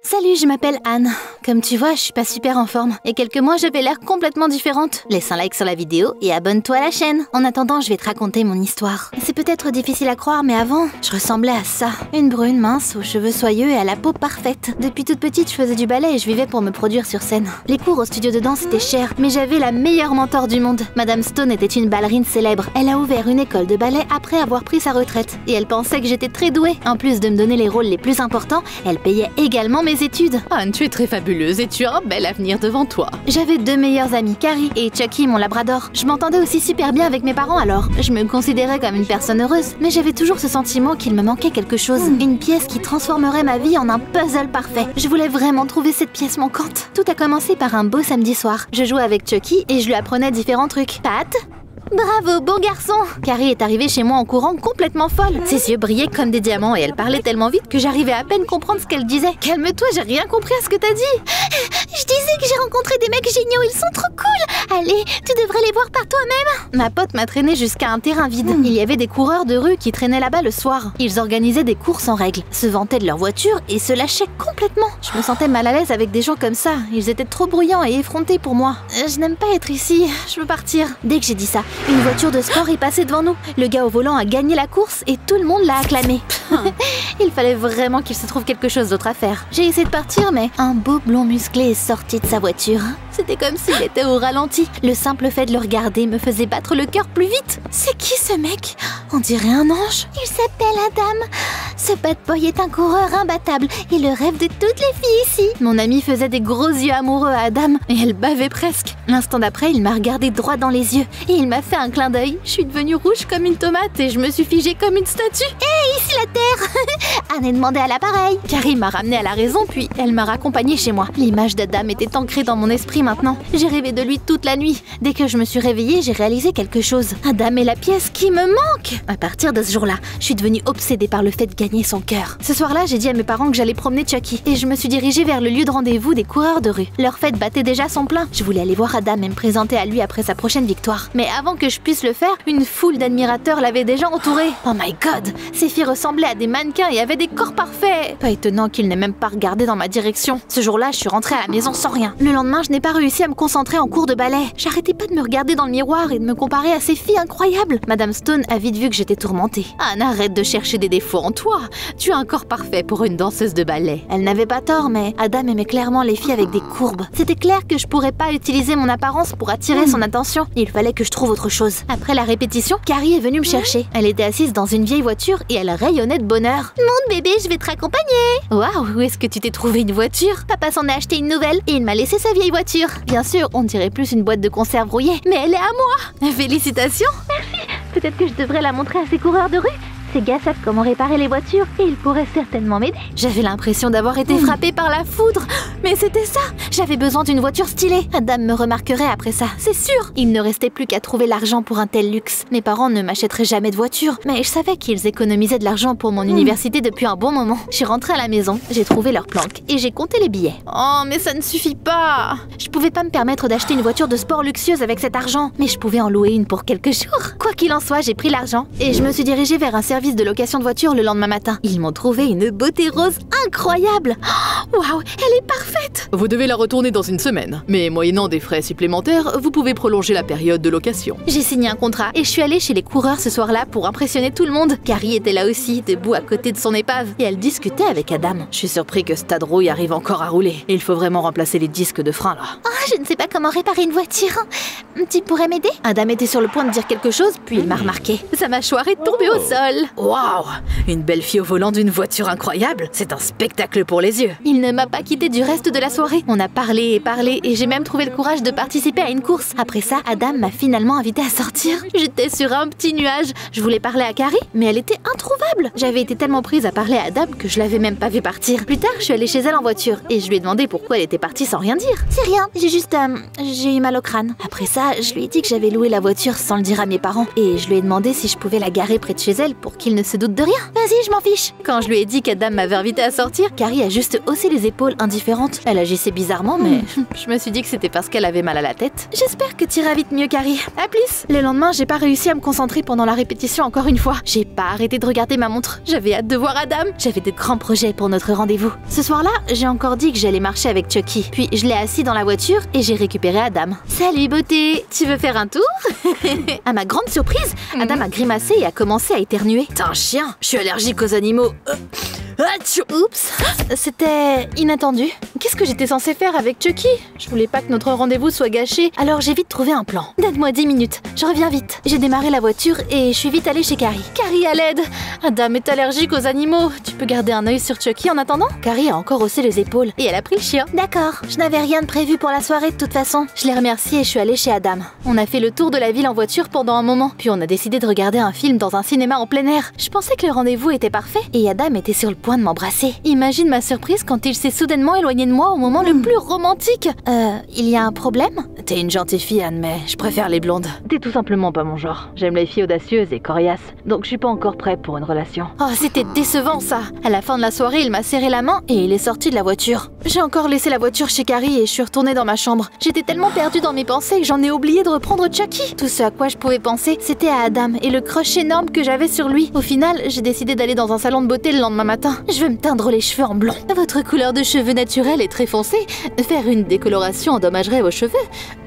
Salut, je m'appelle Anne. Comme tu vois, je suis pas super en forme. Il y a quelques mois, j'avais l'air complètement différente. Laisse un like sur la vidéo et abonne-toi à la chaîne. En attendant, je vais te raconter mon histoire. C'est peut-être difficile à croire, mais avant, je ressemblais à ça. Une brune mince, aux cheveux soyeux et à la peau parfaite. Depuis toute petite, je faisais du ballet et je vivais pour me produire sur scène. Les cours au studio de danse étaient chers, mais j'avais la meilleure mentor du monde. Madame Stone était une ballerine célèbre. Elle a ouvert une école de ballet après avoir pris sa retraite. Et elle pensait que j'étais très douée. En plus de me donner les rôles les plus importants, elle payait également mes études. Anne, tu es très fabuleuse et tu as un bel avenir devant toi. J'avais deux meilleurs amis, Carrie et Chucky, mon labrador. Je m'entendais aussi super bien avec mes parents alors. Je me considérais comme une personne heureuse, mais j'avais toujours ce sentiment qu'il me manquait quelque chose. Une pièce qui transformerait ma vie en un puzzle parfait. Je voulais vraiment trouver cette pièce manquante. Tout a commencé par un beau samedi soir. Je jouais avec Chucky et je lui apprenais différents trucs. Pat? Bravo, bon garçon! Carrie est arrivée chez moi en courant complètement folle. Ses yeux brillaient comme des diamants et elle parlait tellement vite que j'arrivais à peine comprendre ce qu'elle disait. Calme-toi, j'ai rien compris à ce que t'as dit. Je disais que j'ai rencontré des mecs géniaux, ils sont trop cool. Allez, tu devrais les voir par toi-même. Ma pote m'a traînée jusqu'à un terrain vide. Il y avait des coureurs de rue qui traînaient là-bas le soir. Ils organisaient des courses en règle, se vantaient de leur voiture et se lâchaient complètement. Je me sentais mal à l'aise avec des gens comme ça. Ils étaient trop bruyants et effrontés pour moi. Je n'aime pas être ici, je veux partir. Dès que j'ai dit ça, une voiture de sport est passée devant nous. Le gars au volant a gagné la course et tout le monde l'a acclamé. Il fallait vraiment qu'il se trouve quelque chose d'autre à faire. J'ai essayé de partir, mais un beau blond musclé est sorti de sa voiture. C'était comme s'il était au ralenti. Le simple fait de le regarder me faisait battre le cœur plus vite. C'est qui ce mec? On dirait un ange. Il s'appelle Adam. Ce bad boy est un coureur imbattable et le rêve de toutes les filles ici. Mon ami faisait des gros yeux amoureux à Adam et elle bavait presque. L'instant d'après, il m'a regardé droit dans les yeux et il m'a fait un clin d'œil. Je suis devenue rouge comme une tomate et je me suis figée comme une statue. Hé, ici la terre. Anne est demandé à l'appareil. Carrie m'a ramenée à la raison puis elle m'a raccompagnée chez moi. L'image d'Adam était ancrée dans mon esprit maintenant. J'ai rêvé de lui toute la nuit. Dès que je me suis réveillée, j'ai réalisé quelque chose. Adam est la pièce qui me manque. À partir de ce jour-là, je suis devenue obsédée par le fait de gagner son cœur. Ce soir-là, j'ai dit à mes parents que j'allais promener Chucky et je me suis dirigée vers le lieu de rendez-vous des coureurs de rue. Leur fête battait déjà son plein. Je voulais aller voir Adam et me présenter à lui après sa prochaine victoire. Mais avant que je puisse le faire, une foule d'admirateurs l'avait déjà entouré. Oh my god, ces filles ressemblaient à des mannequins et avaient des corps parfaits. Pas étonnant qu'ils n'aient même pas regardé dans ma direction. Ce jour-là, je suis rentrée à la maison sans rien. Le lendemain, je n'ai pas réussi à me concentrer en cours de ballet. J'arrêtais pas de me regarder dans le miroir et de me comparer à ces filles incroyables. Madame Stone a vite vu que j'étais tourmentée. Anne, arrête de chercher des défauts en toi. Tu as un corps parfait pour une danseuse de ballet. Elle n'avait pas tort, mais Adam aimait clairement les filles avec des courbes. C'était clair que je pourrais pas utiliser mon apparence pour attirer son attention. Il fallait que je trouve autre chose. Après la répétition, Carrie est venue me chercher. Elle était assise dans une vieille voiture et elle rayonnait de bonheur. Monte bébé, je vais te raccompagner. Waouh, où est-ce que tu t'es trouvé une voiture? Papa s'en a acheté une nouvelle et il m'a laissé sa vieille voiture. Bien sûr, on dirait plus une boîte de conserve rouillée, mais elle est à moi. Félicitations. Merci. Peut-être que je devrais la montrer à ces coureurs de rue. Ces gars savent comment réparer les voitures et ils pourraient certainement m'aider. J'avais l'impression d'avoir été frappée par la foudre. Mais c'était ça. J'avais besoin d'une voiture stylée. Adam me remarquerait après ça, c'est sûr. Il ne restait plus qu'à trouver l'argent pour un tel luxe. Mes parents ne m'achèteraient jamais de voiture, mais je savais qu'ils économisaient de l'argent pour mon université depuis un bon moment. Je suis rentrée à la maison, j'ai trouvé leur planque et j'ai compté les billets. Oh, mais ça ne suffit pas. Je pouvais pas me permettre d'acheter une voiture de sport luxueuse avec cet argent, mais je pouvais en louer une pour quelques jours. Quoi qu'il en soit, j'ai pris l'argent et je me suis dirigée vers un service de location de voiture le lendemain matin. Ils m'ont trouvé une beauté rose incroyable. Waouh, elle est parfaite. Vous devez la retourner dans une semaine, mais moyennant des frais supplémentaires, vous pouvez prolonger la période de location. J'ai signé un contrat et je suis allée chez les coureurs ce soir-là pour impressionner tout le monde. Carrie était là aussi, debout à côté de son épave, et elle discutait avec Adam. Je suis surpris que cette rouille arrive encore à rouler. Il faut vraiment remplacer les disques de frein là. Oh, je ne sais pas comment réparer une voiture. Tu pourrais m'aider? Adam était sur le point de dire quelque chose, puis il m'a remarqué. Sa mâchoire est tombée au sol. Waouh! Une belle fille au volant d'une voiture incroyable. C'est un spectacle pour les yeux. Il ne m'a pas quitté du reste de la soirée. On a parlé et parlé et j'ai même trouvé le courage de participer à une course. Après ça, Adam m'a finalement invité à sortir. J'étais sur un petit nuage. Je voulais parler à Carrie, mais elle était introuvable. J'avais été tellement prise à parler à Adam que je l'avais même pas vu partir. Plus tard, je suis allée chez elle en voiture et je lui ai demandé pourquoi elle était partie sans rien dire. C'est rien, j'ai eu mal au crâne. Après ça, je lui ai dit que j'avais loué la voiture sans le dire à mes parents et je lui ai demandé si je pouvais la garer près de chez elle pour qu'il ne se doute de rien. Vas-y, je m'en fiche. Quand je lui ai dit qu'Adam m'avait invité à sortir, Carrie a juste haussé les épaules, indifférente. Elle agissait bizarrement, mais je me suis dit que c'était parce qu'elle avait mal à la tête. J'espère que t'iras vite mieux, Carrie. À plus. Le lendemain, j'ai pas réussi à me concentrer pendant la répétition encore une fois. J'ai pas arrêté de regarder ma montre. J'avais hâte de voir Adam. J'avais de grands projets pour notre rendez-vous. Ce soir-là, j'ai encore dit que j'allais marcher avec Chucky. Puis je l'ai assis dans la voiture et j'ai récupéré Adam. Salut beauté, tu veux faire un tour? À ma grande surprise, Adam a grimacé et a commencé à éternuer. T'es un chien. Je suis allergique aux animaux. Oups, c'était inattendu. Qu'est-ce que j'étais censée faire avec Chucky? Je voulais pas que notre rendez-vous soit gâché, alors j'ai vite trouvé un plan. Donne-moi 10 minutes, je reviens vite. J'ai démarré la voiture et je suis vite allée chez Carrie. Carrie, à l'aide! Adam est allergique aux animaux. Tu peux garder un œil sur Chucky en attendant? Carrie a encore haussé les épaules et elle a pris le chien. D'accord, je n'avais rien de prévu pour la soirée de toute façon. Je l'ai remercié et je suis allée chez Adam. On a fait le tour de la ville en voiture pendant un moment, puis on a décidé de regarder un film dans un cinéma en plein air. Je pensais que le rendez-vous était parfait et Adam était sur le point de m'embrasser. Imagine ma surprise quand il s'est soudainement éloigné de moi au moment le plus romantique. Il y a un problème? T'es une gentille fille, Anne, mais je préfère les blondes. T'es tout simplement pas mon genre. J'aime les filles audacieuses et coriaces, donc je suis pas encore prête pour une relation. Oh, c'était décevant ça. À la fin de la soirée, il m'a serré la main et il est sorti de la voiture. J'ai encore laissé la voiture chez Carrie et je suis retournée dans ma chambre. J'étais tellement perdue dans mes pensées que j'en ai oublié de reprendre Chucky. Tout ce à quoi je pouvais penser, c'était à Adam et le crush énorme que j'avais sur lui. Au final, j'ai décidé d'aller dans un salon de beauté le lendemain matin. Je vais me teindre les cheveux en blond. Votre couleur de cheveux naturelle est très foncée. Faire une décoloration endommagerait vos cheveux.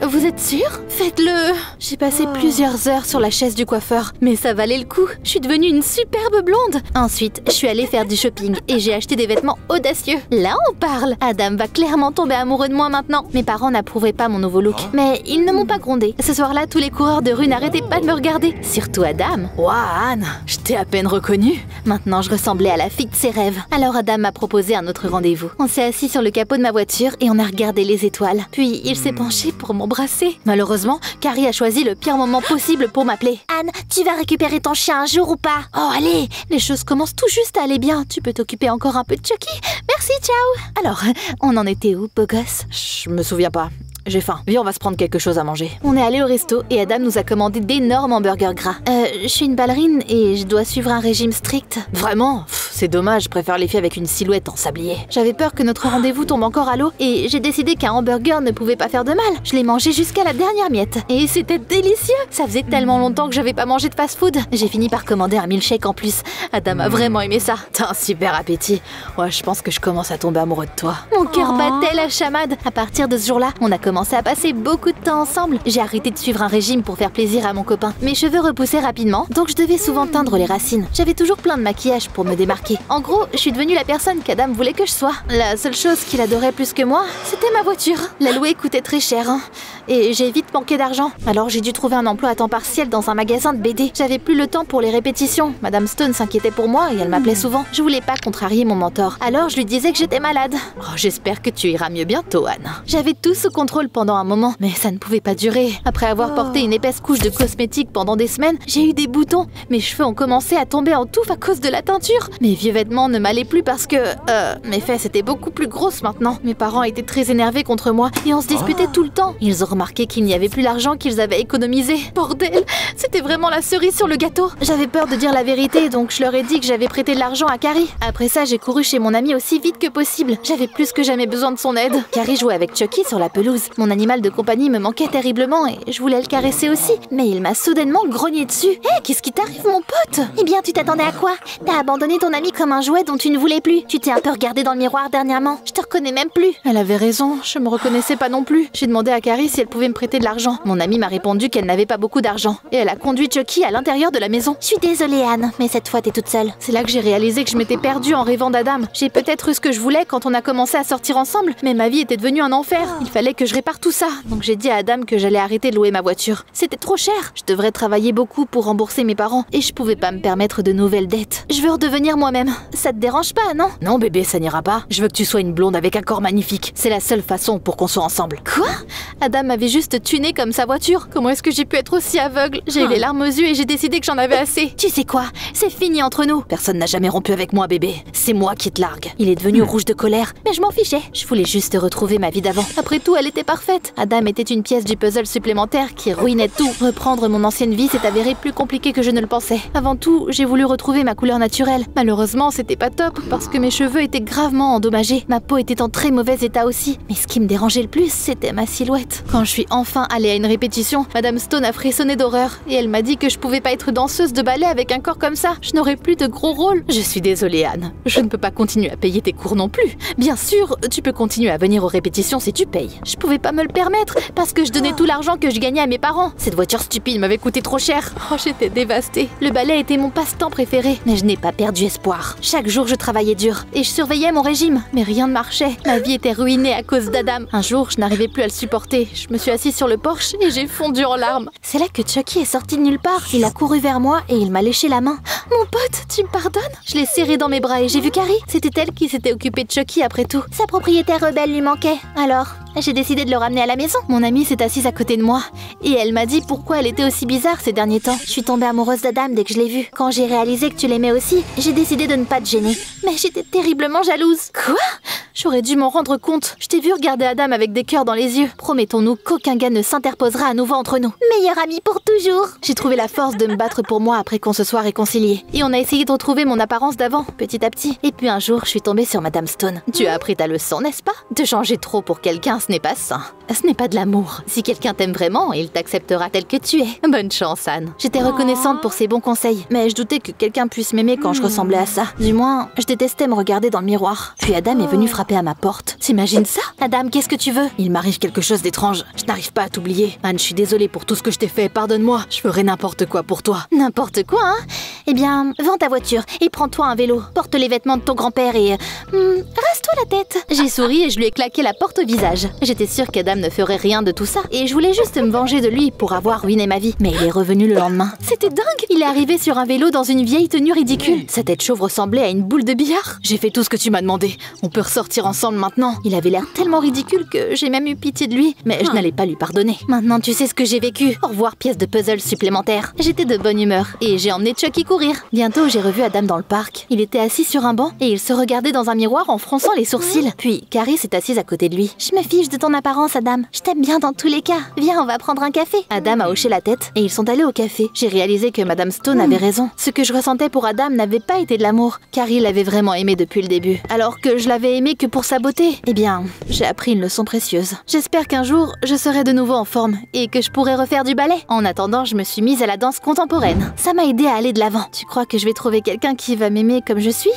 Vous êtes sûr? Faites-le. J'ai passé plusieurs heures sur la chaise du coiffeur, mais ça valait le coup. Je suis devenue une superbe blonde. Ensuite, je suis allée faire du shopping et j'ai acheté des vêtements audacieux. Là, on parle. Adam va clairement tomber amoureux de moi maintenant. Mes parents n'approuvaient pas mon nouveau look, mais ils ne m'ont pas grondé. Ce soir-là, tous les coureurs de rue n'arrêtaient pas de me regarder. Surtout Adam. Waouh, Anne, je t'ai à peine reconnue. Maintenant, je ressemblais à la fille de ses rêves. Alors Adam m'a proposé un autre rendez-vous. On s'est assis sur le capot de ma voiture et on a regardé les étoiles. Puis il s'est penché pour m'embrasser. Malheureusement, Carrie a choisi le pire moment possible pour m'appeler. Anne, tu vas récupérer ton chien un jour ou pas? Oh allez, les choses commencent tout juste à aller bien. Tu peux t'occuper encore un peu de Chucky? Merci, ciao. Alors, on en était où, beau gosse? Je me souviens pas. J'ai faim. Viens, on va se prendre quelque chose à manger. On est allé au resto et Adam nous a commandé d'énormes hamburgers gras. Je suis une ballerine et je dois suivre un régime strict. Vraiment? C'est dommage, je préfère les filles avec une silhouette en sablier. J'avais peur que notre rendez-vous tombe encore à l'eau et j'ai décidé qu'un hamburger ne pouvait pas faire de mal. Je l'ai mangé jusqu'à la dernière miette. Et c'était délicieux. Ça faisait tellement longtemps que j'avais pas mangé de fast-food. J'ai fini par commander un milkshake en plus. Adam a vraiment aimé ça. T'as un super appétit. Ouais, je pense que je commence à tomber amoureux de toi. Mon cœur battait la chamade. À partir de ce jour-là, on a commencé à passer beaucoup de temps ensemble. J'ai arrêté de suivre un régime pour faire plaisir à mon copain. Mes cheveux repoussaient rapidement, donc je devais souvent teindre les racines. J'avais toujours plein de maquillage pour me démarquer. En gros, je suis devenue la personne qu'Adam voulait que je sois. La seule chose qu'il adorait plus que moi, c'était ma voiture. La louer coûtait très cher, hein. Et j'ai vite manqué d'argent. Alors j'ai dû trouver un emploi à temps partiel dans un magasin de BD. J'avais plus le temps pour les répétitions. Madame Stone s'inquiétait pour moi et elle m'appelait souvent. Je voulais pas contrarier mon mentor. Alors je lui disais que j'étais malade. Oh, j'espère que tu iras mieux bientôt, Anne. J'avais tout sous contrôle pendant un moment, mais ça ne pouvait pas durer. Après avoir porté une épaisse couche de cosmétiques pendant des semaines, j'ai eu des boutons. Mes cheveux ont commencé à tomber en touffe à cause de la teinture. Mes vieux vêtements ne m'allaient plus parce que... mes fesses étaient beaucoup plus grosses maintenant. Mes parents étaient très énervés contre moi et on se disputait tout le temps. Ils ont remarqué qu'il n'y avait plus l'argent qu'ils avaient économisé. Bordel, c'était vraiment la cerise sur le gâteau. J'avais peur de dire la vérité, donc je leur ai dit que j'avais prêté de l'argent à Carrie. Après ça, j'ai couru chez mon ami aussi vite que possible. J'avais plus que jamais besoin de son aide. Carrie jouait avec Chucky sur la pelouse. Mon animal de compagnie me manquait terriblement et je voulais le caresser aussi. Mais il m'a soudainement grogné dessus. Hé, qu'est-ce qui t'arrive, mon pote? Eh bien, tu t'attendais à quoi? T'as abandonné ton ami comme un jouet dont tu ne voulais plus. Tu t'es un peu regardé dans le miroir dernièrement. Je te reconnais même plus. Elle avait raison, je me reconnaissais pas non plus. J'ai demandé à Carrie si elle pouvait me prêter de l'argent. Mon amie m'a répondu qu'elle n'avait pas beaucoup d'argent. Et elle a conduit Chucky à l'intérieur de la maison. Je suis désolée, Anne, mais cette fois t'es toute seule. C'est là que j'ai réalisé que je m'étais perdue en rêvant d'Adam. J'ai peut-être eu ce que je voulais quand on a commencé à sortir ensemble, mais ma vie était devenue un enfer. Il fallait que je répare tout ça. Donc j'ai dit à Adam que j'allais arrêter de louer ma voiture. C'était trop cher. Je devrais travailler beaucoup pour rembourser mes parents et je pouvais pas me permettre de nouvelles dettes. Je veux redevenir moi-même. Ça te dérange pas, non? Non bébé, ça n'ira pas. Je veux que tu sois une blonde avec un corps magnifique. C'est la seule façon pour qu'on soit ensemble. Quoi? Adam m'avait juste tuné comme sa voiture. Comment est-ce que j'ai pu être aussi aveugle? J'ai eu les larmes aux yeux et j'ai décidé que j'en avais assez. Tu sais quoi? C'est fini entre nous. Personne n'a jamais rompu avec moi bébé. C'est moi qui te largue. Il est devenu rouge de colère, mais je m'en fichais. Je voulais juste retrouver ma vie d'avant. Après tout, elle était parfaite. Adam était une pièce du puzzle supplémentaire qui ruinait tout. Reprendre mon ancienne vie s'est avéré plus compliqué que je ne le pensais. Avant tout, j'ai voulu retrouver ma couleur naturelle. Malheureusement, c'était pas top parce que mes cheveux étaient gravement endommagés. Ma peau était en très mauvais état aussi. Mais ce qui me dérangeait le plus, c'était ma silhouette. Quand je suis enfin allée à une répétition, Madame Stone a frissonné d'horreur et elle m'a dit que je pouvais pas être danseuse de ballet avec un corps comme ça. Je n'aurais plus de gros rôles. Je suis désolée, Anne. Je ne peux pas continuer à payer tes cours non plus. Bien sûr, tu peux continuer à venir aux répétitions si tu payes. Je pouvais pas me le permettre parce que je donnais tout l'argent que je gagnais à mes parents. Cette voiture stupide m'avait coûté trop cher. Oh, j'étais dévastée. Le ballet était mon passe-temps préféré, mais je n'ai pas perdu espoir. Chaque jour, je travaillais dur et je surveillais mon régime, mais rien ne marchait. Ma vie était ruinée à cause d'Adam. Un jour, je n'arrivais plus à le supporter. Je me suis assise sur le porche et j'ai fondu en larmes. C'est là que Chucky est sorti de nulle part. Il a couru vers moi et il m'a léché la main. Mon pote, tu me pardonnes? Je l'ai serré dans mes bras et j'ai vu Carrie. C'était elle qui s'était occupée de Chucky après tout. Sa propriétaire rebelle lui manquait. Alors, j'ai décidé de le ramener à la maison. Mon amie s'est assise à côté de moi et elle m'a dit pourquoi elle était aussi bizarre ces derniers temps. Je suis tombée amoureuse d'Adam dès que je l'ai vu. Quand j'ai réalisé que tu l'aimais aussi, j'ai décidé de ne pas te gêner. Mais j'étais terriblement jalouse. Quoi? J'aurais dû m'en rendre compte. Je t'ai vu regarder Adam avec des cœurs dans les yeux. Promettons-nous qu'aucun gars ne s'interposera à nouveau entre nous. Meilleur ami pour toujours. J'ai trouvé la force de me battre pour moi après qu'on se soit réconciliés. Et on a essayé de retrouver mon apparence d'avant, petit à petit. Et puis un jour, je suis tombée sur Madame Stone. Tu as appris ta leçon, n'est-ce pas? De changer trop pour quelqu'un, ce n'est pas sain. Ce n'est pas de l'amour. Si quelqu'un t'aime vraiment, il t'acceptera tel que tu es. Bonne chance, Anne. J'étais reconnaissante pour ses bons conseils, mais je doutais que quelqu'un puisse m'aimer quand je ressemblais à ça. Du moins, je détestais me regarder dans le miroir. Puis Adam est venu frapper à ma porte. T'imagines ça? Adam, qu'est-ce que tu veux? Il m'arrive quelque chose d'étrange. Je n'arrive pas à t'oublier. Anne, je suis désolée pour tout ce que je t'ai fait. Pardonne-moi. Je ferai n'importe quoi pour toi. N'importe quoi, hein? Eh bien, vends ta voiture et prends-toi un vélo. Porte les vêtements de ton grand-père et... rase-toi la tête. J'ai souri et je lui ai claqué la porte au visage. J'étais sûre qu'Adam ne ferait rien de tout ça. Et je voulais juste me venger de lui pour avoir ruiné ma vie. Mais il est revenu le lendemain. C'était dingue! Il est arrivé sur un vélo dans une vieille tenue ridicule. Sa tête chauve ressemblait à une boule de billard. J'ai fait tout ce que tu m'as demandé. On peut ressortir ensemble maintenant. Il avait l'air tellement ridicule que j'ai même eu pitié de lui. Mais je n'allais pas lui pardonner. Maintenant tu sais ce que j'ai vécu. Au revoir, pièce de puzzle supplémentaire. J'étais de bonne humeur et j'ai emmené Chucky courir. Bientôt j'ai revu Adam dans le parc. Il était assis sur un banc et il se regardait dans un miroir en fronçant les sourcils. Puis Carrie s'est assise à côté de lui. Je me fiche de ton apparence, Adam. Je t'aime bien dans tous les cas. Viens, on va prendre un café. Adam a hoché la tête et ils sont allés au café. J'ai réalisé que Madame Stone avait raison. Ce que je ressentais pour Adam n'avait pas été de l'amour. Carrie l'avait vraiment aimé depuis le début. Alors que je l'avais aimé que pour sa beauté. Eh bien, j'ai appris une leçon précieuse. J'espère qu'un jour, je serai de nouveau en forme et que je pourrai refaire du ballet. En attendant, je me suis mise à la danse contemporaine. Ça m'a aidé à aller de l'avant. Tu crois que je vais trouver quelqu'un qui va m'aimer comme je suis ?